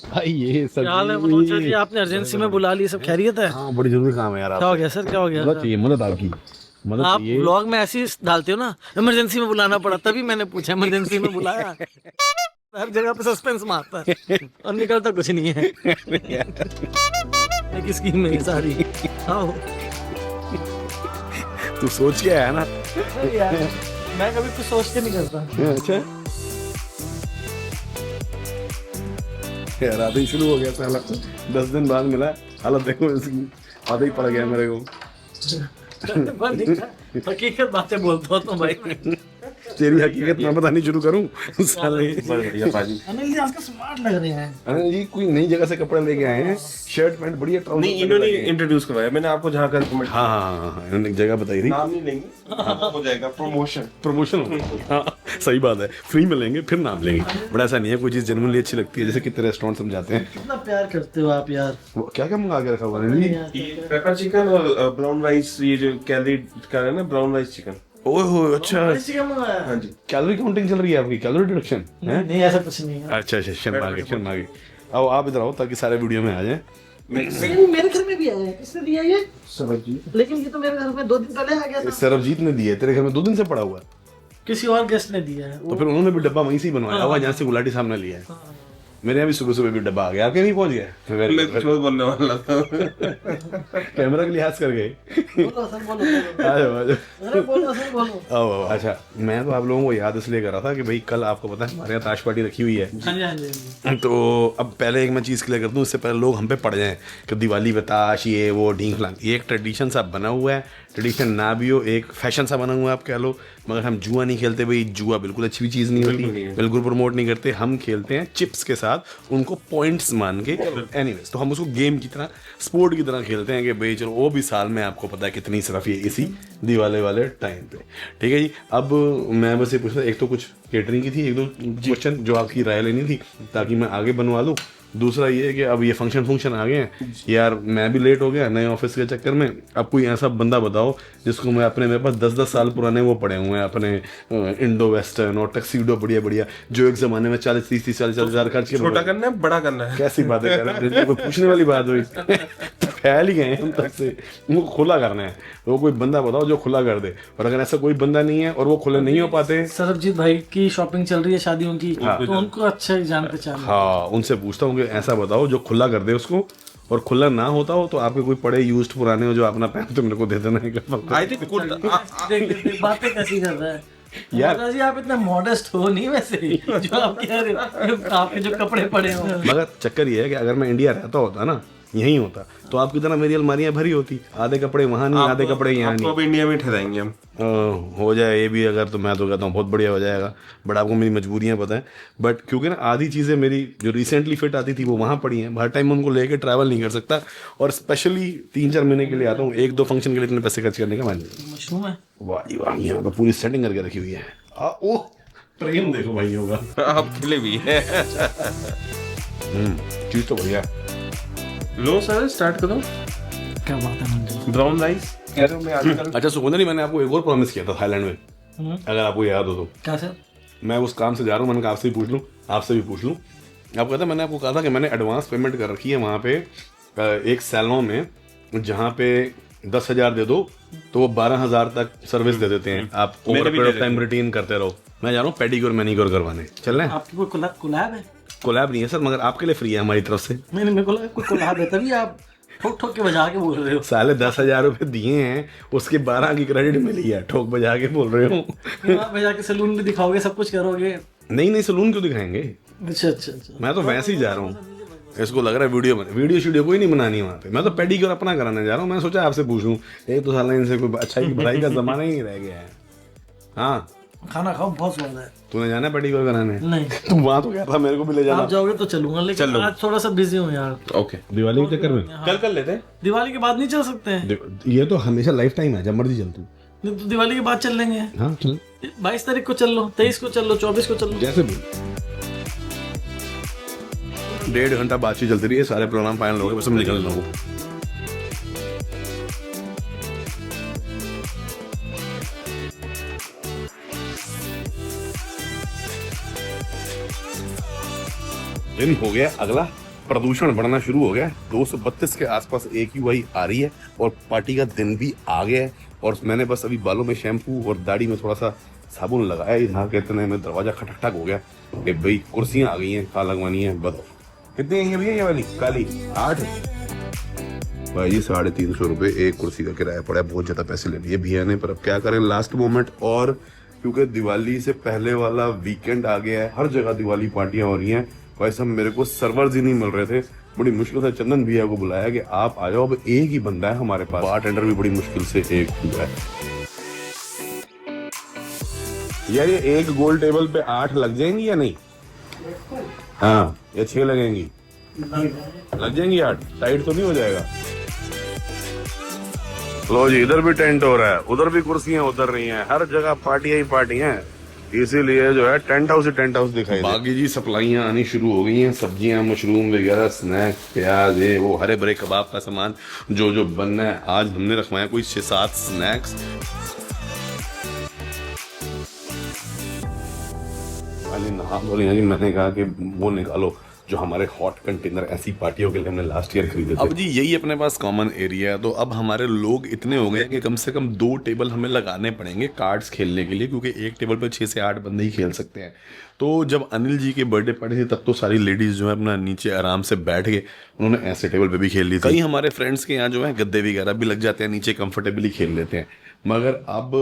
भाई ये सब क्या हाल है मनोज सर जी, आपने अर्जेंसी में बुला लिया, सब खैरियत है? हाँ बड़ी जरूरी काम है यार। क्या हो गया सर, क्या हो गया? मदद चाहिए, मदद आपकी मदद आप चाहिए। व्लॉग में ऐसे ही डालते हो ना, इमरजेंसी में बुलाना पड़ा, तभी मैंने पूछा इमरजेंसी में बुलाया। हर जगह पे सस्पेंस मारता है और निकलता कुछ नहीं है। एक स्कीम में ये सारी। आओ तू सोच के आया ना। यार, मैं कभी कुछ सोच के नहीं करता। अच्छा यार आते ही शुरू हो गया साला। 10 दिन बाद मिला, हालत देखो इसकी, आते ही पड़ गया मेरे को। हकीकत बातें बोलता हूँ तो भाई। तेरी हकीकत मैं बतानी शुरू करूं साले। बढ़िया पाजी। अनिल जी आजकल स्मार्ट लग रहे हैं। अरे जी कोई नई जगह से कपड़े लेके आए हैं, शर्ट पैंट बढ़िया, ट्राउजर नहीं इन्होंने इंट्रोड्यूस करवाया, मैंने आपको जहाँ का रिकमेंड। हाँ हाँ हाँ हाँ, इन्होंने एक जगह बताई थी। नाम नहीं लेंगे, हो जाएगा प्रमोशन। प्रमोशन हाँ सही बात है, फ्री में लेंगे फिर नाम लेंगे। बट ऐसा नहीं है, कोई चीज़ जेन्युइनली अच्छी लगती है, जैसे कितने रेस्टोरेंट समझाते हैं। कितना प्यार करते हो आप यार। वो क्या क्या मंगा के रखा हुआ है ये पेपर चिकन और ब्राउन राइस, ये जो कैलोरी का है ना, ब्राउन राइस चिकन। ओए हो अच्छा, हाँ जी। कैलोरी काउंटिंग चल रही है आपकी, कैलोरी डिडक्शन है? नहीं ऐसा कुछ नहीं है। अच्छा अच्छा, शर्मा गए शर्मा गए। आओ आप इधर आओ ताकि सारे वीडियो में आ जाए। मेरे घर में भी आया है, किसने दिया ये? सरबजीत। लेकिन ये तो मेरे घर में 2 दिन पहले आ गया था। सरबजीत ने दी है, तेरे घर में 2 दिन से पड़ा हुआ है। किसी और गेस्ट ने दिया है। तो फिर उन्होंने भी डब्बा वहीं से ही बनवाया हुआ, जहाँ से गुलाटी साहब ने लिया है। मेरे यहाँ भी सुबह सुबह भी डब्बा आ गया, आपके नहीं पहुंच गया? मैं कुछ और बोलने वाला था। कैमरा के लिहाज कर गए। बोलो सर, बोलो बोलो। आ जाओ आ जाओ। अरे बोलो सर, बोलो। आओ आओ। अच्छा मैं तो आप लोगों को याद इसलिए कर रहा था कि भाई कल आपको पता है हमारे यहाँ ताश पार्टी रखी हुई है। हाँ जी, हाँ जी, हाँ जी। तो अब पहले एक मैं चीज़ क्लियर कर दूं, इससे पहले लोग हम पे पड़ जाएं कि दिवाली पे ताश ये वो ढींग फलांग। ये एक ट्रेडिशन सा बना हुआ है, ट्रेडिशन ना भी हो, एक फैशन सा बना हुआ है आप कह लो। मगर हम जुआ नहीं खेलते भाई, जुआ बिल्कुल अच्छी भी चीज़ नहीं होती, बिल्कुल प्रमोट नहीं करते। हम खेलते हैं चिप्स के साथ, उनको पॉइंट्स मान के। एनीवेज तो हम उसको गेम की तरह, स्पोर्ट की तरह खेलते हैं कि भाई चलो वो भी साल में आपको पता है कितनी सिर्फ ये इसी दिवाली वाले टाइम पे। ठीक है जी। अब मैं बस ये पूछ रहा, एक तो कुछ केटरिंग की थी, एक दो क्वेश्चन जो आपकी राय लेनी थी ताकि मैं आगे बनवा लूँ। दूसरा ये है कि अब ये फंक्शन आ गए हैं यार, मैं भी लेट हो गया नए ऑफिस के चक्कर में। अब कोई ऐसा बंदा बताओ जिसको मैं अपने, मेरे पास 10-10 साल पुराने वो पड़े हुए हैं अपने इंडो वेस्टर्न और टक्सीडो बढ़िया बढ़िया, जो एक ज़माने में 40-30 हज़ार खर्च के। छोटा करना है बड़ा करना है? कैसी बातें कर रहे हैं, कोई पूछने वाली बात हुई? तो फैल ही गए हम तक से, उनको खुला करना है। तो कोई बंदा बताओ जो खुला कर दे, और अगर ऐसा कोई बंदा नहीं है और वो खुले नहीं हो पाते। सरबजीत भाई की शॉपिंग चल रही है शादियों की, तो उनको अच्छा जान पहचान। हाँ उनसे पूछता हूँ कि ऐसा बताओ जो खुला कर दे उसको, और खुला ना होता हो तो आपके कोई पड़े यूज्ड पुराने हो जो अपना पहन तो मेरे को दे देना है। आई थिंक देख बातें कैसी कर रहा है यार। दादाजी, आप इतना मॉडेस्ट हो नहीं वैसे जो आप कह रहे हो, आपके जो कपड़े पड़े हो। मगर चक्कर ये है कि अगर मैं इंडिया रहता होता ना, यहीं होता, तो आपकी तरह मेरी अलमारियां भरी होती, आधे कपड़े वहाँ नहीं, आधे कपड़े यहाँ नहीं। अब इंडिया में ठहराएंगे हम। हो जाए ये भी अगर, तो मैं तो कहता हूँ बहुत बढ़िया हो जाएगा। बट आपको मेरी मजबूरियाँ पता है। बट क्योंकि ना आधी चीज़ें मेरी जो रिसेंटली फिट आती थी वो वहाँ पड़ी हैं, हर टाइम उनको लेके ट्रैवल नहीं कर सकता, और स्पेशली 3-4 महीने के लिए आता हूँ, 1-2 फंक्शन के लिए इतने पैसे खर्च करने का मन नहीं। मशरूम है। वाह वाह, यहाँ पर पूरी सेटिंग करके रखी हुई है। ओह प्रेम देखो भाइयों का। आपके लिए भी है। चीज़ तो बढ़िया है। लो सर स्टार्ट करो। क्या बात है मंजू। ब्राउन राइस कह रहे हो मैं आजकल। अच्छा सुकुंदनी, मैंने आपको एक और प्रॉमिस किया था थाईलैंड में, अगर आपको याद हो तो। क्या सर? मैं उस काम से जा रहा हूँ, मैंने कहा आपसे भी पूछ लूँ, आपसे भी पूछ लूँ। आप कहता, मैंने आपको कहा था कि मैंने एडवांस पेमेंट कर रखी है वहाँ पे एक सैलून में, जहाँ पे 10,000 दे दो तो वो 12,000 तक सर्विस दे देते हैं। आप over period of time routine करते रहो। मैं जा रहा हूँ पेडिक्योर मैनिक्योर करवाने, चल रहे हैं। आपकी कोई कोलैब है? कोलैब नहीं है सर, मगर आपके लिए फ्री है हमारी तरफ से। मैंने मेरे को लगा कोई कोलैब है, तभी आप ठोक ठोक के बजा के बोल रहे हो। साले 10,000 रुपये दिए हैं, उसके 12 की क्रेडिट मिली है, ठोक बजा के बोल रहे हो। आप बजा के सैलून भी दिखाओगे, सब कुछ करोगे? नहीं सैलून क्यों दिखाएंगे, अच्छा अच्छा अच्छा। मैं तो वैसे ही जा रहा हूँ। इसको लग रहा है वीडियो शीडियो कोई नहीं बनानी है वहाँ पे, मैं तो पेडिक्योर अपना कराने जा रहा हूँ। मैं सोचा आपसे पूछ लूँ, एक तो साला इनसे कोई अच्छाई की भलाई का जमाना ही नहीं रह गया है। हाँ खाना खाओ, बहुत स्वाद है। तूने जाना है पेडिक्योर कराने? नहीं। तुम वहाँ तो क्या था, मेरे को भी ले जाना। आप जाओगे तो चलूंगा, लेकिन चलो। आज थोड़ा सा बिजी हूँ यार। ओके दिवाली के चक्कर में कल कर लेते हैं। दिवाली के बाद नहीं चल सकते हैं? ये तो हमेशा लाइफ टाइम है, जब मर्जी चल तू। नहीं तो दिवाली के बाद चल लेंगे। हाँ चल, 22 तारीख को चल लो, 23 को चल लो, 24 को चल लो। जैसे भी। 1.5 घंटा बातचीत चलती रही है, सारे प्रोग्राम फाइनल हो गए, बस मैं निकल रहा हूँ। दिन हो गया अगला, प्रदूषण बढ़ना शुरू हो गया है। 232 के आसपास AQI आ रही है और पार्टी का दिन भी आ गया है। और मैंने बस अभी बालों में शैम्पू और दाढ़ी में थोड़ा सा साबुन लगाया, यहाँ के इतने में दरवाजा खटखटाक हो गया कि भाई कुर्सियां आ गई हैं, कहाँ लगवानी है बताओ। कितनी है भैया ये वाली काली? 8 भाई जी, 350 रुपये एक कुर्सी का किराया पड़ा है। बहुत ज्यादा पैसे ले लिए भैया ने, पर अब क्या करें, लास्ट मोमेंट। और क्योंकि दिवाली से पहले वाला वीकेंड आ गया है, हर जगह दिवाली पार्टियां हो रही हैं। भाई साहब मेरे को सर्वर्स ही नहीं मिल रहे थे, बड़ी मुश्किल से चंदन भैया को बुलाया कि आप आ जाओ। अब एक ही बंदा है हमारे पास, बार टेंडर भी बड़ी मुश्किल से एक हुआ है। यार ये एक गोल टेबल पे 8 लग जाएंगी या नहीं? हाँ, या 6 लगेंगी? लग जाएंगी 8? टाइट तो नहीं हो जाएगा? लो जी, इधर भी टेंट हो रहा है, उधर भी कुर्सियां उतर रही हैं, हर जगह पार्टियां ही पार्टियां हैं। इसीलिए जो है टेंट हाउस दिखाई। बाकी जी सप्लाइयां आनी शुरू हो गई हैं, सब्जियां, मशरूम वगैरह, स्नैक, प्याज, ये वो हरे भरे कबाब का सामान जो बनना है। आज हमने रखवाया कोई 6-7 स्नैक्स। जी मैंने कहा कि वो निकालो जो हमारे हॉट कंटेनर, ऐसी पार्टियों के लिए हमने लास्ट ईयर खरीदे थे। अब जी यही अपने पास कॉमन एरिया है, तो अब हमारे लोग इतने हो गए कि कम से कम 2 टेबल हमें लगाने पड़ेंगे कार्ड्स खेलने के लिए, क्योंकि एक टेबल पे 6 से 8 बंदे ही खेल सकते हैं। तो जब अनिल जी की बर्थडे पार्टी थी तब तो सारी लेडीज जो है अपना नीचे आराम से बैठ गए, उन्होंने ऐसे टेबल पे भी खेल ली थी। कई हमारे फ्रेंड्स के यहाँ जो है गद्दे वगैरह भी लग जाते हैं, नीचे कंफर्टेबली खेल लेते हैं। मगर अब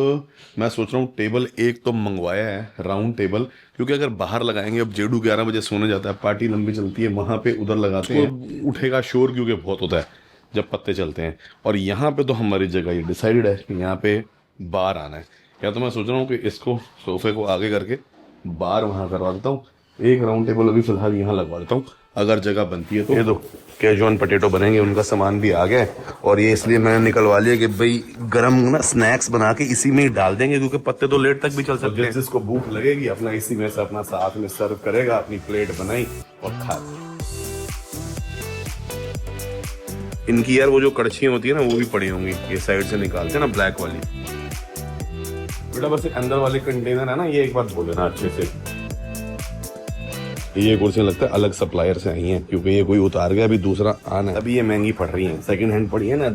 मैं सोच रहा हूँ टेबल एक तो मंगवाया है, राउंड टेबल, क्योंकि अगर बाहर लगाएंगे, अब जेडू 11 बजे सोने जाता है, पार्टी लंबी चलती है, वहाँ पे उधर लगाते हैं, उठेगा शोर क्योंकि बहुत होता है जब पत्ते चलते हैं। और यहाँ पे तो हमारी जगह ये डिसाइडेड है कि यहाँ पे बार आना है। या तो मैं सोच रहा हूँ कि इसको सोफे को आगे करके बार वहाँ करवा देता हूँ, एक राउंड टेबल अभी फिलहाल यहाँ लगवा देता हूँ, अगर जगह बनती है तो। ये दो कैजुअन पोटैटो बनेंगे, उनका सामान भी आ गया है। और ये इसलिए मैंने निकलवा लिया कि भाई गरम ना स्नैक्स बना के इसी में ही डाल देंगे, क्योंकि पत्ते तो लेट तक भी चल सकते हैं। जिसको भूख लगेगी अपना इसी में से अपना साथ में सर्व करेगा, अपनी प्लेट बनाई और खा। इनकी यार वो जो कड़छियां होती है ना, वो भी पड़ी होंगी, ये साइड से निकालते हैं ना ब्लैक वाली। बेटा बस अंदर वाले कंटेनर है ना, ये एक बार धो लेना अच्छे से। ये कुर्सियां लगता है अलग सप्लायर से आई हैं, क्योंकि ये कोई उतार गया, अभी दूसरा आना है। अभी ये महंगी पड़ रही है, सेकंड हैंड पड़ी है ना।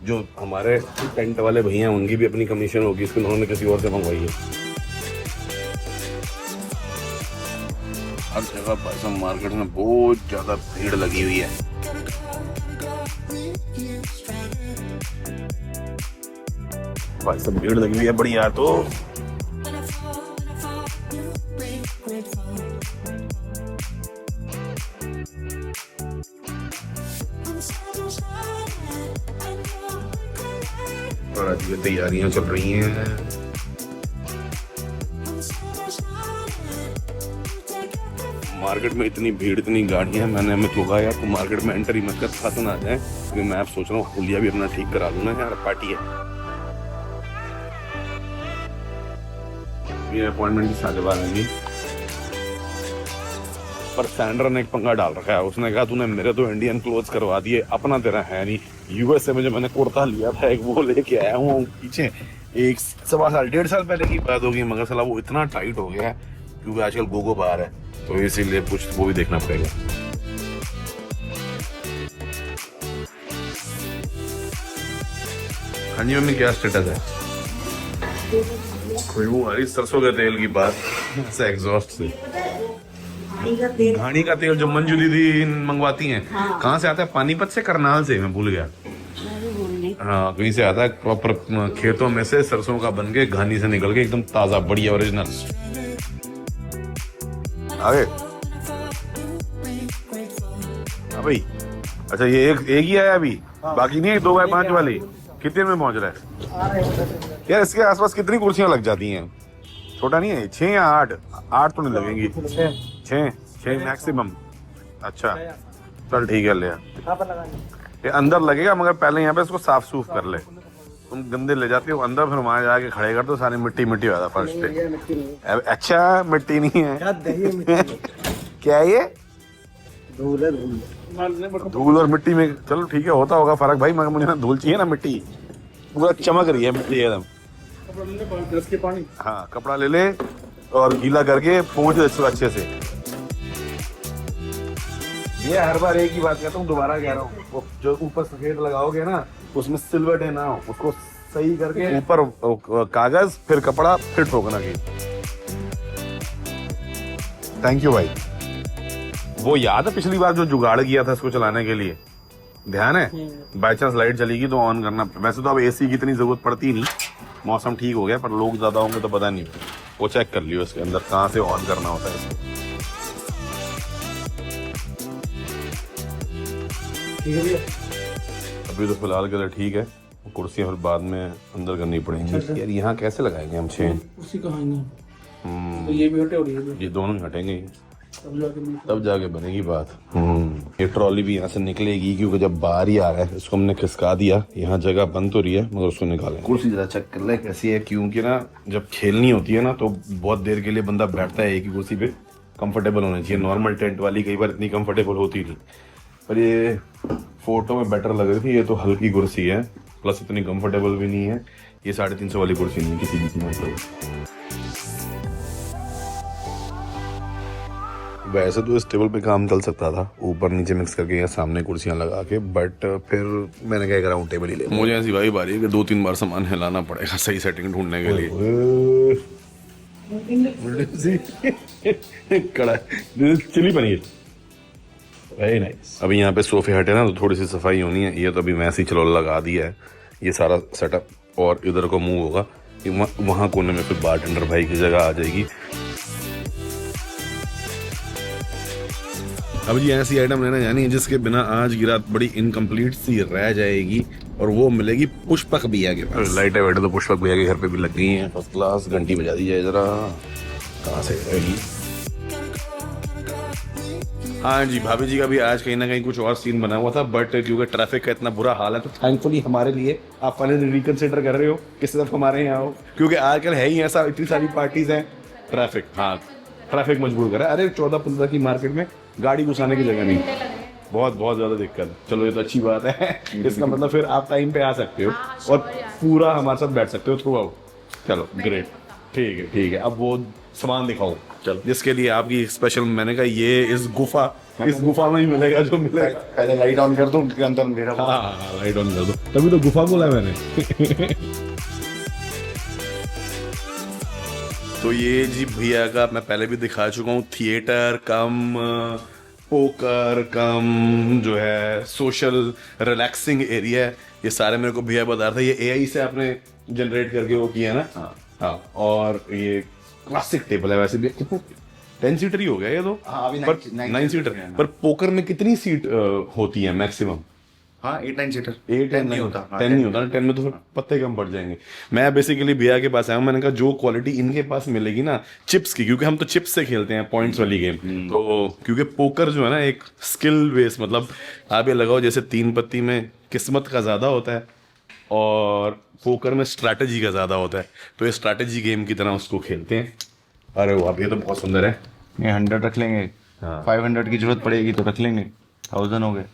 जो हमारे टेंट वाले भैया हैं उनकी भी अपनी कमीशन होगी, इसको उन्होंने किसी और से मंगवाई है। हर जगह पैसा मार्केट में बहुत ज्यादा भीड़ लगी हुई है। भाई सब भीड़ लगी हुई है बड़ी यार। तो तैयारियां चल रही हैं। मार्केट में इतनी भीड़, इतनी गाड़ियां, मैंने हमें तो कहा यार तो मार्केट में एंट्री मत कर, फंस ना जाए, क्योंकि मैं अब सोच रहा हूँ हुलिया भी अपना ठीक करा लूँ ना यार, पार्टी है। ये अपॉइंटमेंट की साले बार आएंगी, पर सैंड्रा ने एक पंगा डाल रखा है। उसने कहा तूने मेरे तो इंडियन क्लोथ्स करवा दिए, अपना तेरा है नहीं। यूएसए में जो मैंने कुर्ता लिया था एक, वो लेके आया हूँ पीछे, 1.25 साल पहले की बात होगी, मगर साला वो इतना टाइट हो गया है क्योंकि आजकल गोगो बाहर है, तो इसीलिए कुछ वो भी देखना पड़ेगा। हाँ जी मम्मी, क्या स्टेटस है? खुशबू आ रही सरसों के तेल की बात से, एग्जॉस्ट से। घानी का तेल जो मंजू दीदी मंगवाती हैं, हाँ। कहाँ से आता है? पानीपत से, करनाल से, मैं भूल गया। हाँ कहीं से आता है, प्रॉपर खेतों में से सरसों का बन के, घानी से निकल के, एकदम ताजा बढ़िया ओरिजिनल। आगे हाँ भाई, अच्छा ये एक ही आया अभी, बाकी नहीं है? 2x5 वाली कितने में पहुंच रहा है यार? इसके आसपास कितनी कुर्सियां लग जाती हैं? छोटा नहीं है? 6 या 8? 8 तो नहीं लगेंगी, 6 मैक्सिमम। अच्छा चल ठीक है, ले ये अंदर लगेगा, मगर पहले यहाँ पे इसको साफ सूफ कर ले। तुम गंदे ले जाते हो अंदर, फिर वहां जाके खड़े कर दो, सारी मिट्टी मिट्टी हो जाता फर्श पे। अच्छा मिट्टी नहीं है क्या ये? धूल और मिट्टी में, चलो ठीक है, होता होगा फर्क भाई, मगर मुझे ना धूल चाहिए ना, मिट्टी पूरा चमक रही है मिट्टी एकदम। हाँ कपड़ा ले ले और गीला करके पोंछ दे अच्छे से। ये हर बार एक ही बात कहता हूँ, दोबारा कह रहा हूँ, वो जो ऊपर सफेद लगाओगे ना उसमें सिल्वर ना हो, उसको सही करके ऊपर कागज फिर कपड़ा फिर ठोकना की। थैंक यू भाई। वो याद है पिछली बार जो जुगाड़ किया था इसको चलाने के लिए, ध्यान है? बाई चांस लाइट चलेगी तो ऑन करना। वैसे तो अब एसी की इतनी जरूरत पड़ती नहीं, मौसम ठीक हो गया, पर लोग ज्यादा होंगे तो पता नहीं। वो चेक कर लियो इसके अंदर कहाँ से ऑन करना होता है इसको। अभी तो फिलहाल के लिए ठीक है, कुर्सियां फिर बाद में अंदर करनी पड़ेंगी। यार यहाँ कैसे लगाएंगे हम चेन? उसी कहानी तो ये भी हटे हो रही है, ये दोनों ही हटेंगे तब जाके बनेगी बात। ये ट्रॉली भी यहाँ से निकलेगी क्योंकि जब बाहर ही आ रहा है इसको हमने खिसका दिया। यहाँ जगह बंद तो रही है मगर उसको निकालें। कुर्सी जरा चेक कर ले कैसी है, क्योंकि ना जब खेलनी होती है ना तो बहुत देर के लिए बंदा बैठता है एक ही कुर्सी पे, कंफर्टेबल होना चाहिए। नॉर्मल टेंट वाली कई बार इतनी कंफर्टेबल होती नहीं, पर ये फोटो में बेटर लग रही थी। ये तो हल्की कुर्सी है प्लस इतनी कंफर्टेबल भी नहीं है। ये 350 वाली कुर्सी नहीं है किसी भी कीमत पर। वैसे तो इस टेबल पे काम चल सकता था ऊपर नीचे मिक्स करके या सामने कुर्सियां लगा के, बट फिर मैंने क्या राउंड टेबल ही ले। मुझे ऐसी वाइब आ रही है कि 2-3 बार सामान हिलाना पड़ेगा सही सेटिंग ढूंढने के लिए। कड़ा चिली पनीर वेरी नाइस। अभी यहाँ पे सोफे हटे ना तो थोड़ी सी सफाई होनी है। ये तो अभी वैसे ही चलो लगा दिया है ये सारा सेटअप, और इधर को मूव होगा वहाँ कोने में फिर बारटेंडर भाई की जगह आ जाएगी। अब जी ऐसी आइटम लेना यानी जिसके बिना आज की रात बड़ी इनकम्प्लीट सी रह जाएगी, और वो मिलेगी पुष्पक भैया के पास। लाइटें वाइटें तो पुष्पक भैया के घर पे भी लग गई हैं फर्स्ट क्लास। घंटी बजा दी जाए जरा, कहाँ से रहेगी। हाँ जी, भाभी जी का भी आज कहीं ना कहीं कुछ और सीन बना हुआ था, बट क्योंकि ट्रैफिक का इतना बुरा हाल है तो थैंकफुली हमारे लिए आप फाइनली रिकंसिडर कर रहे हो किस तरफ हमारे यहाँ हो, क्योंकि आजकल है ही ऐसा, इतनी सारी पार्टीज हैं, ट्रैफिक। हाँ ट्रैफिक मजबूर कर रहा है। अरे 14-15 की मार्केट में गाड़ी घुसाने की जगह नहीं, बहुत बहुत ज्यादा दिक्कत। चलो ये तो अच्छी बात है। इसका मतलब फिर आप टाइम पे आ सकते हो और पूरा हमारे साथ बैठ सकते हो थ्रू आउट। चलो ग्रेट, ठीक है। अब वो सामान दिखाओ चलो, जिसके लिए आपकी स्पेशल मैंने कहा ये इस गुफा में ही मिलेगा जो मिलेगा। पहले लाइट ऑन कर दूं उसके अंदर मेरा। हाँ लाइट ऑन कर दो, तभी तो गुफा बोला मैंने। तो ये जी भैया का मैं पहले भी दिखा चुका हूँ, थिएटर कम पोकर कम जो है सोशल रिलैक्सिंग एरिया है। ये सारे मेरे को भैया बता रहा था, ये एआई से आपने जनरेट करके वो किया ना। हाँ और ये क्लासिक टेबल है वैसे भी। 10 सीटर ही हो गया ये तो। हाँ, अभी 9 सीटर। पर पोकर में कितनी सीट होती है मैक्सिमम? हाँ 8-9 सीटर। 10 नहीं होता। 10 नहीं होता ना, 10 में तो फिर पत्ते कम पड़ जाएंगे। मैं बेसिकली भैया के पास आया हूँ, मैंने कहा जो क्वालिटी इनके पास मिलेगी ना चिप्स की, क्योंकि हम तो चिप्स से खेलते हैं पॉइंट्स वाली गेम। तो क्योंकि पोकर जो है ना एक स्किल बेस, मतलब आप ये लगाओ जैसे 3 पत्ती में किस्मत का ज्यादा होता है और पोकर में स्ट्रैटेजी का ज्यादा होता है, तो ये स्ट्रैटेजी गेम की तरह उसको खेलते हैं। अरे वाह ये तो बहुत सुंदर है। ये 100 रख लेंगे। हाँ। 500 की जरूरत पड़ेगी तो रख लेंगे, 1000 हो गए।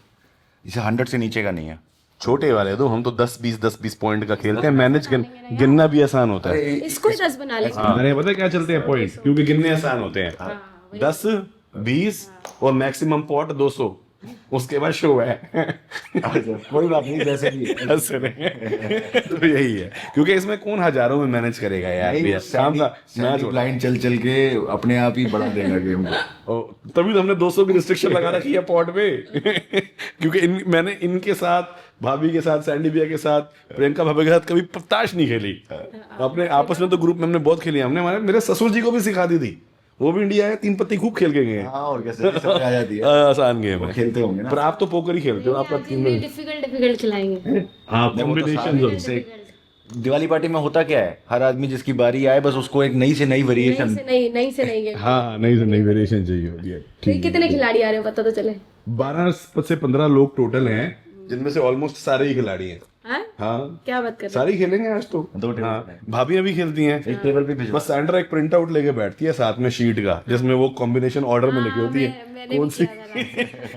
इसे 100 से नीचे का नहीं है। छोटे वाले तो हम तो 10-20 पॉइंट का खेलते हैं। मैनेज गिनना भी आसान होता है। इसको 10 बना लेंगे। अरे पता है क्या चलते हैं पॉइंट, क्योंकि गिनने आसान होते हैं। 10, 20 और मैक्सिमम पॉट 200, उसके बाद शो है। कोई बात नहीं, जैसे भी तो यही है, क्योंकि इसमें कौन हजारों में मैनेज करेगा यार। शाम का मैच ब्लाइंड चल के अपने आप ही बढ़ा देगा गेम को। तभी तो हमने 200 की रिस्ट्रिक्शन लगा रखी है पॉट पे। क्योंकि मैंने इनके साथ, भाभी के साथ, सैंडी भैया के साथ, प्रियंका भाभी के साथ कभी ताश नहीं खेली। अपने आपस में तो ग्रुप में हमने बहुत खेली। हमने मेरे ससुर जी को भी सिखा दी थी, वो भी इंडिया है, 3 पत्ती खूब खेल के गए। हाँ और कैसे आ जाती है। आसान गेम है, खेलते होंगे ना। पर आप तो पोकर ही खेलते हो। आपका डिफिकल्ट खिलाएंगे। हाँ कॉम्बिनेशन। दिवाली पार्टी में होता क्या है, हर आदमी जिसकी बारी आए बस उसको एक नई से नई वेरिएशन। नई से नई गेम। हाँ नई से नई वेरिएशन चाहिए होती है। तो कितने खिलाड़ी आ रहे हैं पता तो चले। 12 से 15 लोग टोटल हैं, जिनमें से ऑलमोस्ट सारे ही खिलाड़ी हैं। हाँ क्या बात कर रहे सारी खेलेंगे आज तो। 2 टेबल। हाँ भाभी भी खेलती हैं। एक टेबल पे भिजवा। बस सैंड्रा एक प्रिंट आउट लेके बैठती है साथ में शीट का, जिसमें वो कॉम्बिनेशन ऑर्डर में लिखी होती है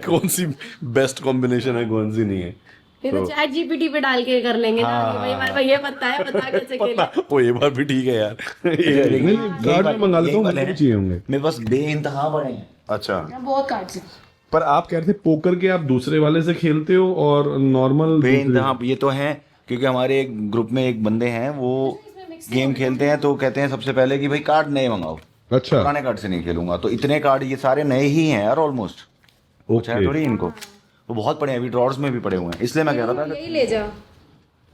कौन सी बेस्ट कॉम्बिनेशन है कौन सी नहीं है। तो चैट जीपीटी पे डाल के कर लेंगे ना कि भाई हमारे ये पता है, बता कैसे खेलें। वो ये बात भी ठीक है यार। कार्ड में मंगा लेता हूँ, मुझे चाहिए होंगे। मेरे पास बेइंतहा बड़े हैं। अच्छा बहुत कार्ड्स हैं। पर आप कह रहे थे पोकर के आप दूसरे वाले से खेलते हो और नॉर्मल हाँ ये तो है, क्योंकि हमारे एक ग्रुप में एक बंदे हैं वो गेम खेलते हैं तो कहते हैं सबसे पहले कि भाई कार्ड नए मंगाओ, अच्छा पुराने कार्ड से नहीं खेलूंगा। तो इतने कार्ड ये सारे नए ही हैं यार ऑलमोस्ट, कुछ है थोड़ी इनको, वो बहुत पड़े हैं अभी ड्रॉर्स में भी पड़े हुए हैं, इसलिए मैं कह रहा था यही ले जाओ।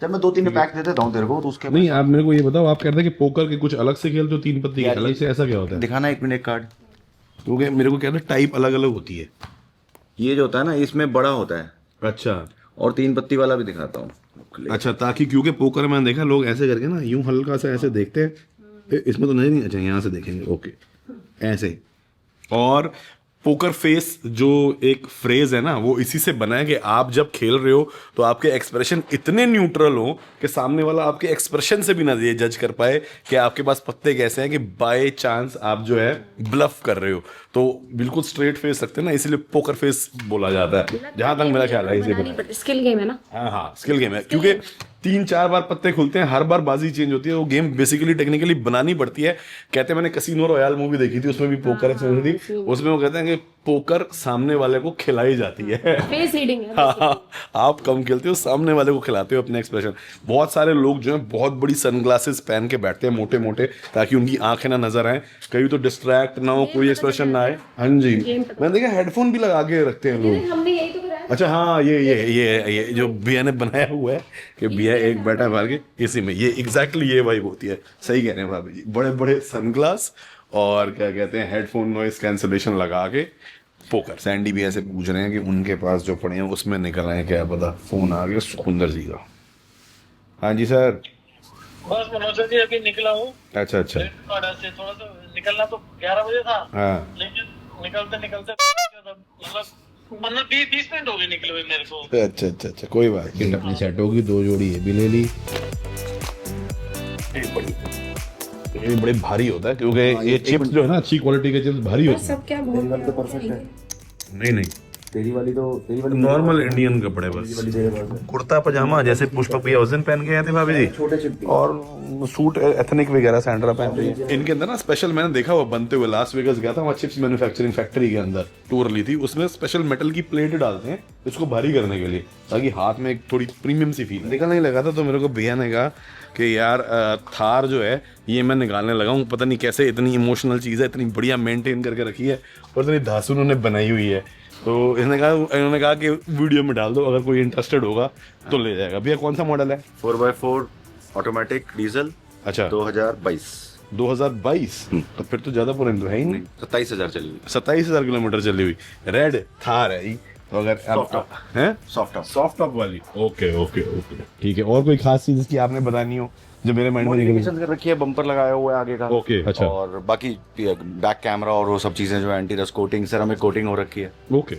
जब मैं 2-3 पैक दे देता हूँ तेरे को तो उसके नहीं आप मेरे को ये बताओ, आप कह रहे थे कि पोकर के कुछ अलग से खेलते हो, 3 पत्ती के अलग से, ऐसा क्या होता है? दिखाना 1 मिनट कार्ड। क्योंकि मेरे को कह रहे टाइप अलग अलग होती है। ये जो होता है ना इसमें बड़ा होता है, अच्छा और 3 पत्ती वाला भी दिखाता हूँ। अच्छा, ताकि क्योंकि पोकर में देखा लोग ऐसे करके ना यूं हल्का सा ऐसे देखते हैं, इसमें तो नहीं, अच्छा यहाँ से देखेंगे, ओके ऐसे। और पोकर फेस जो एक फ्रेज है ना वो इसी से बना है कि आप जब खेल रहे हो तो आपके एक्सप्रेशन इतने न्यूट्रल हो कि सामने वाला आपके एक्सप्रेशन से भी ना ये जज कर पाए कि आपके पास पत्ते कैसे हैं, कि बाय चांस आप जो है ब्लफ कर रहे हो। तो बिल्कुल स्ट्रेट फेस रखते हैं ना, इसीलिए पोकर फेस बोला जाता है, जहां तक मेरा ख्याल है। इसे स्किल गेम है ना। हाँ स्किल गेम है, क्योंकि 3-4 बार पत्ते खुलते हैं, हर बार बाजी चेंज होती है, वो गेम बेसिकली टेक्निकली बनानी पड़ती है। कहते हैं, मैंने कसिनो रॉयल मूवी देखी थी, उसमें भी पोकर एक्सप्रेशन थी, उसमें वो कहते हैं कि पोकर सामने वाले को खिलाई जाती है। फेस रीडिंग है। हाँ, आप कम खेलते हो, सामने वाले को खिलाते हो अपने एक्सप्रेशन। बहुत सारे लोग जो हैं बहुत बड़ी सनग्लासेस पहन के बैठते हैं मोटे मोटे, ताकि उनकी आंखें ना नजर आए, कहीं तो डिस्ट्रैक्ट ना हो, कोई एक्सप्रेशन ना आए। हाँ जी, मैंने देखा हेडफोन भी लगा के रखते हैं लोग। हमने यही तो करा है। अच्छा हाँ, ये जो बिया ने बनाया हुआ है कि बिया एक बैठा मार के, इसी में ये एग्जैक्टली ये वाइब होती है। सही कह रहे हैं भाभी जी, बड़े बड़े सनग्लास और क्या कहते हैं हेडफोन नॉइस कैंसलेशन लगा के पोकर। सैंडी भी ऐसे पूछ रहे हैं कि उनके पास जो पड़े हैं उसमें निकल आए, क्या पता फोन आ गया सुंदर जी का। हाँ जी सर। बस मनोज जी अभी निकला हूँ। अच्छा अच्छा। नोएडा से थोड़ा सा निकलना तो 11 बजे था। हाँ लेकिन निकलते मतलब 15-20 मिनट हो गए निकले हुए मेरे को। अच्छा अच्छा अच्छा, कोई बात नहीं, अपनी सेट होगी। 2 जोड़ी ये भी ले ली। ये बड़े भारी होता है क्योंकि ये चिप्स जो है ना, अच्छी क्वालिटी के चिप्स भारी होते हैं। सब क्या बहुत परफेक्ट है। नहीं तेरी वाली नॉर्मल इंडियन कपड़े, बस कुर्ता पजामा जैसे पुष्पक भैया उस दिन पहन के आए थे भाभी जी, छोटे चिप और सूट एथनिक वगैरह सैंड्रा पहन रही है। इनके अंदर ना स्पेशल मैंने देखा हुआ बनते हुए, लास वेगास गया था, वहाँ चिप्स मैन्युफैक्चरिंग फैक्ट्री के अंदर टूर ली थी, उसमें स्पेशल मेटल की प्लेट डालते हैं इसको भारी करने के लिए, ताकि हाथ में एक थोड़ी प्रीमियम सी फील निकल नहीं लगा था। तो मेरे को भैया ने कहा कि यार थार जो है ये मैं निकालने लगा हूँ, पता नहीं कैसे, इतनी इमोशनल चीज़ है, इतनी बढ़िया मेंटेन करके रखी है और इतनी धांसू उन्होंने बनाई हुई है। तो इन्होंने कहा कि वीडियो में डाल दो, अगर कोई इंटरेस्टेड होगा तो ले जाएगा। भैया कौन सा मॉडल है? 4x4 automatic diesel. अच्छा 2022। तो फिर तो ज्यादा पुरानी तो है ही नहीं। 27,000 चली हुई। 27,000 किलोमीटर चली हुई रेड थार है ये। तो अगर आप हैं सॉफ्ट टॉप वाली, ओके ओके ओके ठीक है। और कोई खास चीज की आपने बतानी हो जो मेरे माइंड में मॉडिफिकेशन कर रखी है, बम्पर लगाया हुआ है आगे का। ओके अच्छा। और बाकी बैक कैमरा और वो सब चीजें जो anti rust coating, ceramic coating हो रखी है। ओके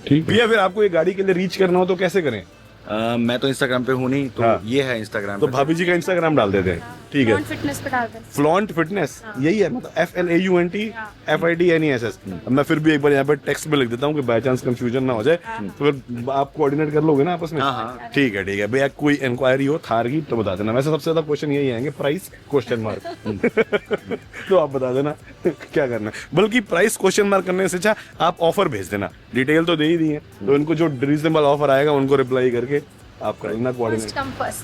ठीक। भैया फिर आपको ये गाड़ी के लिए रीच करना हो तो कैसे करें? मैं तो इंस्टाग्राम पे हूँ नहीं, तो हाँ। ये है इंस्टाग्राम तो पे। भाभी जी का इंस्टाग्राम डाल देते हैं, ठीक है? फिटनेस पे डाल दे। फ्लॉन्ट फिटनेस यही है, मतलब FLAUNT FITNESS। अब मैं फिर भी एक बार यहाँ पे टेक्स्ट में लिख देता हूँ कि बाय चांस कंफ्यूजन ना हो जाए, तो फिर आप कोऑर्डिनेट कर लोगे ना आपस में। हाँ। ठीक है भैया, कोई इंक्वायरी हो थार की तो बता देना। वैसे सबसे ज्यादा क्वेश्चन यही आएंगे, प्राइस क्वेश्चन मार्क तो आप बता देना क्या करना है। बल्कि प्राइस क्वेश्चन मार्क करने से अच्छा आप ऑफर भेज देना, डिटेल तो दे ही दी है, तो इनको जो रीजनेबल ऑफर आएगा उनको रिप्लाई करके आप कर लेना कोऑर्डिनेट।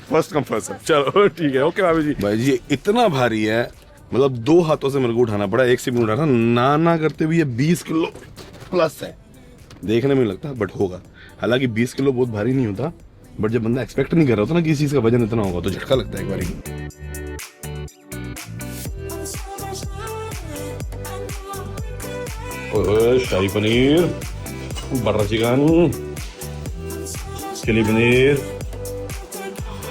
First come first. चलो ठीक है, ओके भाभी जी। भाई जी इतना भारी है, मतलब 2 हाथों से मेरे को उठाना पड़ा, एक से भी उठाना ना करते हुए। ये 20 किलो प्लस है, देखने में लगता है बट होगा। हालांकि 20 किलो बहुत भारी नहीं होता, बट जब बंदा एक्सपेक्ट नहीं कर रहा होता ना किसी चीज का वजन इतना होगा तो झटका लगता है एक बारी। Shahi paneer, butter chicken, chili paneer,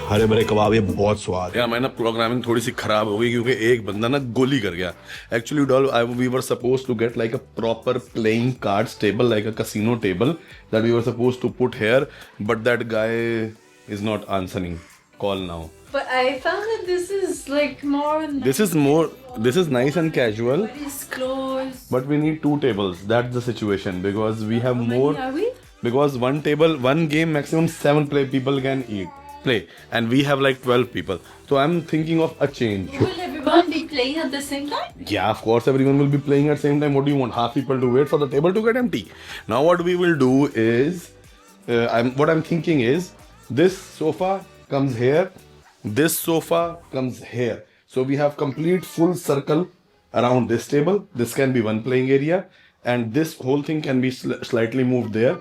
hare bhare kabab, ये बहुत स्वाद है। मैंने प्रोग्रामिंग थोड़ी सी खराब हो गई क्योंकि एक बंदा ना गोली कर गया। Actually doll we were supposed to get like a proper playing cards table, like a casino table that we were supposed to put here, but that guy is not answering call now. But I found that this is like more. This is nice and casual, It's close. but we need 2 tables. That's the situation because we have How more. many are we? Because one table, one game, maximum 7 people can eat. play, and we have like 12 people. So I'm thinking of a change. Will everyone be playing at the same time? Yeah, of course, everyone will be playing at the same time. What do you want? Half people to wait for the table to get empty. Now, what we will do is, what I'm thinking is, this sofa comes here, this sofa comes here. So we have complete full circle around this table. This can be one playing area, and this whole thing can be slightly moved there.